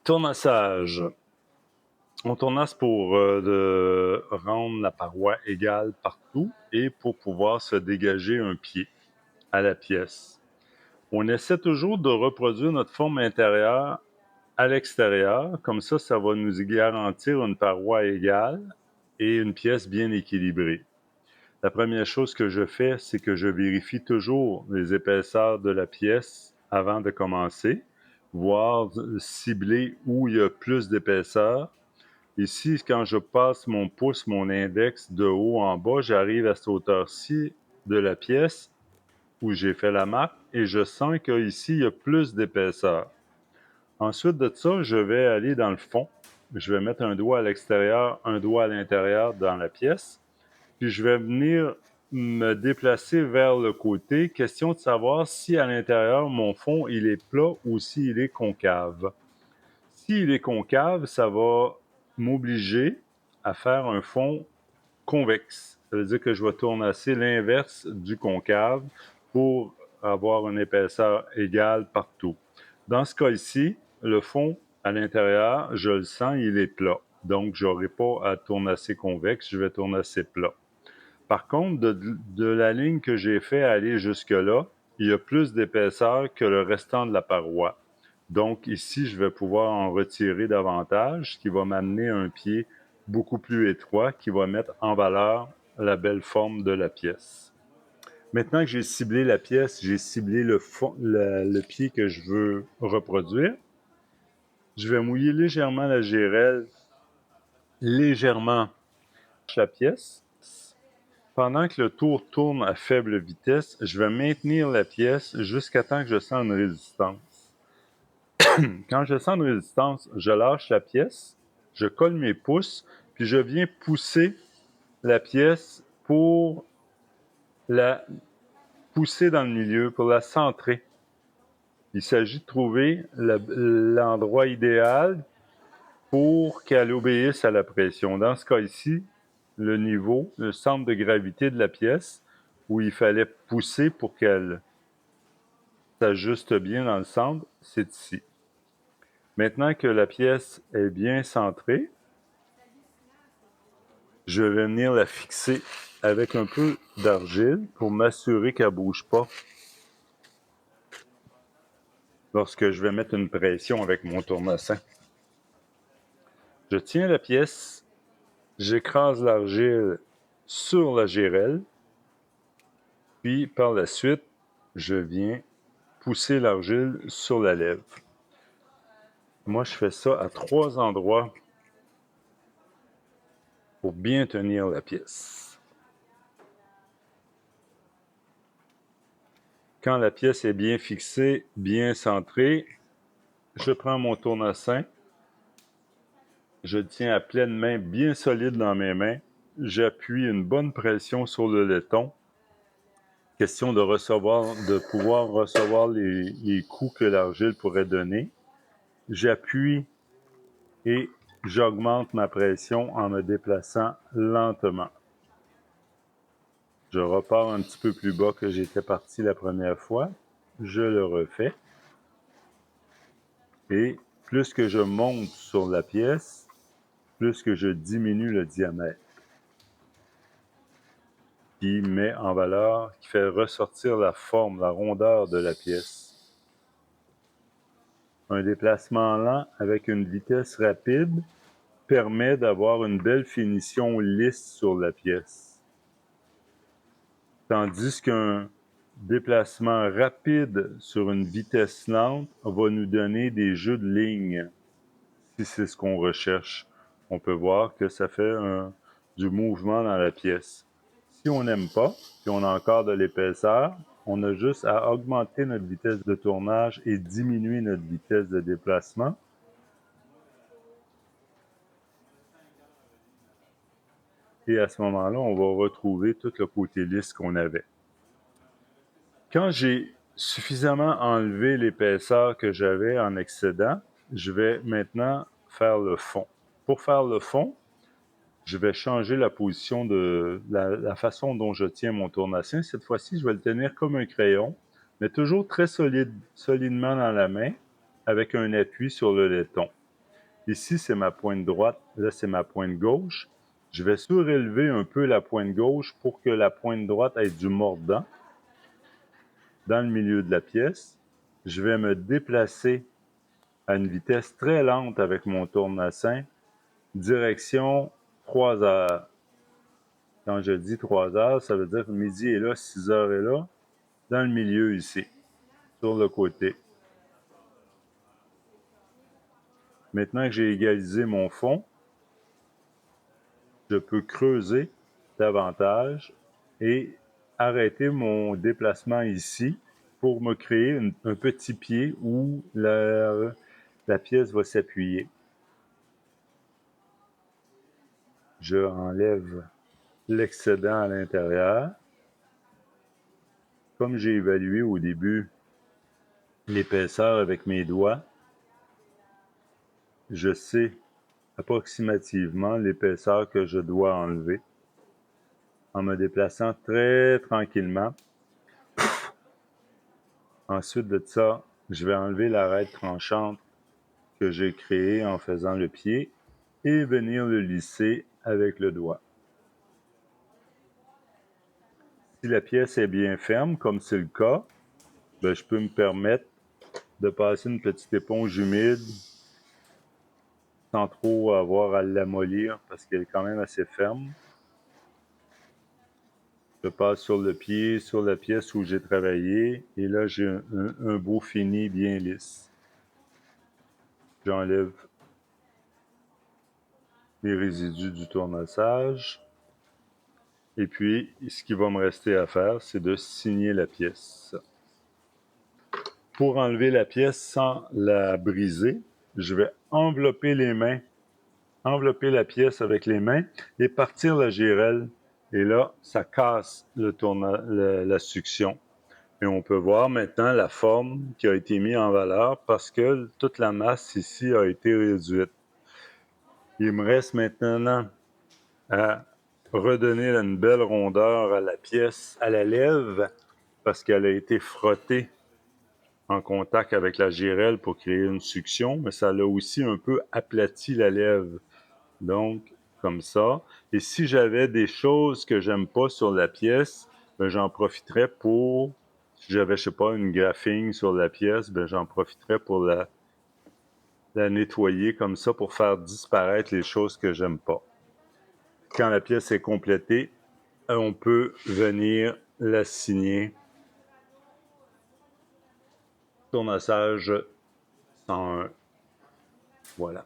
Tournassage. On tournasse pour rendre la paroi égale partout et pour pouvoir se dégager un pied à la pièce. On essaie toujours de reproduire notre forme intérieure à l'extérieur, comme ça va nous garantir une paroi égale et une pièce bien équilibrée. La première chose que je fais, c'est que je vérifie toujours les épaisseurs de la pièce avant de commencer, voir cibler où il y a plus d'épaisseur. Ici, quand je passe mon pouce, mon index de haut en bas, j'arrive à cette hauteur-ci de la pièce où j'ai fait la marque et je sens qu'ici, il y a plus d'épaisseur. Ensuite de ça, je vais aller dans le fond. Je vais mettre un doigt à l'extérieur, un doigt à l'intérieur dans la pièce. Puis je vais venir me déplacer vers le côté. Question de savoir si à l'intérieur, mon fond, il est plat ou s'il est concave. S'il est concave, ça va m'obliger à faire un fond convexe. Ça veut dire que je vais tournasser l'inverse du concave pour avoir une épaisseur égale partout. Dans ce cas-ci, le fond à l'intérieur, je le sens, il est plat. Donc, je n'aurai pas à tournasser convexe, je vais tournasser plat. Par contre, de la ligne que j'ai fait aller jusque-là, il y a plus d'épaisseur que le restant de la paroi. Donc ici, je vais pouvoir en retirer davantage, ce qui va m'amener un pied beaucoup plus étroit, qui va mettre en valeur la belle forme de la pièce. Maintenant que j'ai ciblé la pièce, j'ai ciblé le pied que je veux reproduire, je vais mouiller légèrement la gérelle, légèrement la pièce. Pendant que le tour tourne à faible vitesse, je vais maintenir la pièce jusqu'à temps que je sens une résistance. Quand je sens une résistance, je lâche la pièce, je colle mes pouces, puis je viens pousser la pièce pour la pousser dans le milieu, pour la centrer. Il s'agit de trouver l'endroit idéal pour qu'elle obéisse à la pression. Dans ce cas ici, le niveau, le centre de gravité de la pièce, où il fallait pousser pour qu'elle s'ajuste bien dans le centre, c'est ici. Maintenant que la pièce est bien centrée, je vais venir la fixer avec un peu d'argile pour m'assurer qu'elle ne bouge pas lorsque je vais mettre une pression avec mon tournessin. Je tiens la pièce, j'écrase l'argile sur la gérelle, puis par la suite, je viens pousser l'argile sur la lèvre. Moi, je fais ça à 3 endroits pour bien tenir la pièce. Quand la pièce est bien fixée, bien centrée, je prends mon tournessin, je le tiens à pleine main, bien solide dans mes mains, j'appuie une bonne pression sur le laiton, question de pouvoir recevoir les coups que l'argile pourrait donner. J'appuie et j'augmente ma pression en me déplaçant lentement. Je repars un petit peu plus bas que j'étais parti la première fois. Je le refais. Et plus que je monte sur la pièce, plus que je diminue le diamètre, qui met en valeur, qui fait ressortir la forme, la rondeur de la pièce. Un déplacement lent avec une vitesse rapide permet d'avoir une belle finition lisse sur la pièce. Tandis qu'un déplacement rapide sur une vitesse lente va nous donner des jeux de lignes, si c'est ce qu'on recherche. On peut voir que ça fait du mouvement dans la pièce. Si on n'aime pas, puis on a encore de l'épaisseur, on a juste à augmenter notre vitesse de tournage et diminuer notre vitesse de déplacement. Et à ce moment-là, on va retrouver tout le côté lisse qu'on avait. Quand j'ai suffisamment enlevé l'épaisseur que j'avais en excédent, je vais maintenant faire le fond. Pour faire le fond, je vais changer la position de la façon dont je tiens mon tournessin. Cette fois-ci, je vais le tenir comme un crayon, mais toujours très solidement dans la main, avec un appui sur le laiton. Ici, c'est ma pointe droite. Là, c'est ma pointe gauche. Je vais surélever un peu la pointe gauche pour que la pointe droite ait du mordant dans le milieu de la pièce. Je vais me déplacer à une vitesse très lente avec mon tournessin, direction 3 heures. Quand je dis 3 heures, ça veut dire que midi est là, 6 heures est là, dans le milieu ici, sur le côté. Maintenant que j'ai égalisé mon fond, je peux creuser davantage et arrêter mon déplacement ici pour me créer un petit pied où la pièce va s'appuyer. Je enlève l'excédent à l'intérieur. Comme j'ai évalué au début l'épaisseur avec mes doigts, je sais approximativement l'épaisseur que je dois enlever en me déplaçant très tranquillement. Ensuite de ça, je vais enlever l'arête tranchante que j'ai créée en faisant le pied et venir le lisser avec le doigt. Si la pièce est bien ferme, comme c'est le cas, je peux me permettre de passer une petite éponge humide sans trop avoir à l'amollir parce qu'elle est quand même assez ferme. Je passe sur le pied, sur la pièce où j'ai travaillé, et là, j'ai un beau fini bien lisse. J'enlève les résidus du tournassage. Et puis, ce qui va me rester à faire, c'est de signer la pièce. Pour enlever la pièce sans la briser, je vais envelopper la pièce avec les mains et partir la girelle. Et là, ça casse la succion. Et on peut voir maintenant la forme qui a été mise en valeur parce que toute la masse ici a été réduite. Il me reste maintenant à redonner une belle rondeur à la pièce, à la lèvre, parce qu'elle a été frottée en contact avec la girelle pour créer une succion, mais ça l'a aussi un peu aplati la lèvre. Donc, comme ça. Et si j'avais des choses que j'aime pas sur la pièce, j'en profiterais pour, si j'avais, je sais pas, une graphine sur la pièce, j'en profiterais pour la nettoyer comme ça pour faire disparaître les choses que j'aime pas. Quand la pièce est complétée, on peut venir la signer. Tournassage 101. Voilà.